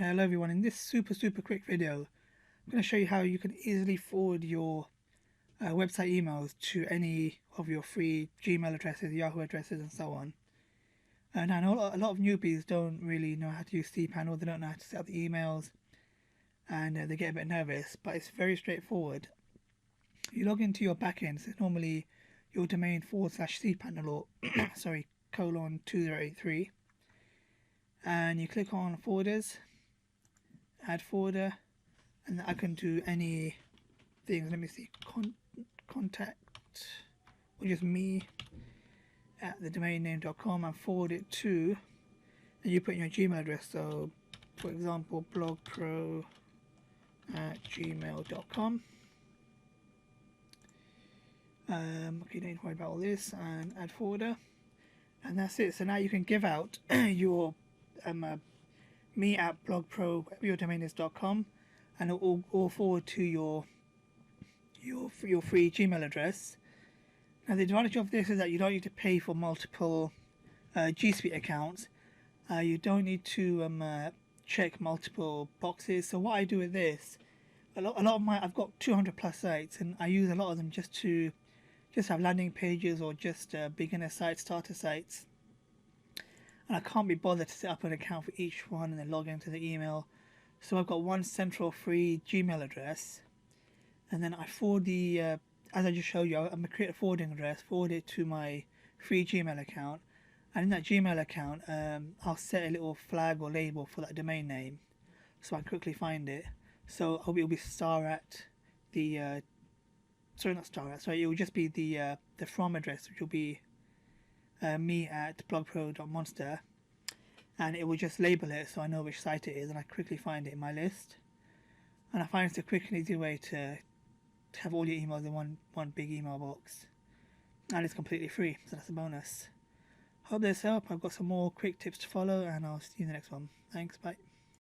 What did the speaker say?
Hello everyone, in this super quick video I'm going to show you how you can easily forward your website emails to any of your free Gmail addresses, Yahoo addresses and so on. And I know a lot of newbies don't really know how to use cPanel, they don't know how to set up the emails, and they get a bit nervous, but it's very straightforward. You log into your backend, so normally your domain /cPanel or sorry, :2083, and you click on forwarders, add forwarder, and I can do any things. Let me see, contact or just me at the domain name.com and forward it to, and you put in your Gmail address. So for example, blogpro@gmail.com. Okay, don't worry about all this, and add forwarder, and that's it. So now you can give out your me at blogpro, whatever your domain is.com, and it will all forward to your free Gmail address. Now the advantage of this is that you don't need to pay for multiple G Suite accounts. You don't need to check multiple boxes. So what I do with this, a lot of I've got 200 plus sites, and I use a lot of them just to have landing pages or just beginner sites, starter sites. And I can't be bothered to set up an account for each one and then log into the email. So I've got one central free Gmail address, and then I forward the, as I just showed you, I'm going to create a forwarding address, forward it to my free Gmail account, and in that Gmail account, I'll set a little flag or label for that domain name, so I can quickly find it. So it'll be star at the, sorry, not star at, sorry, it will just be the from address, which will be me at blogpro.monster, and it will just label it so I know which site it is, and I quickly find it in my list. And I find it's a quick and easy way to have all your emails in one big email box, and it's completely free, so that's a bonus. Hope this helped. I've got some more quick tips to follow, and I'll see you in the next one. Thanks, bye.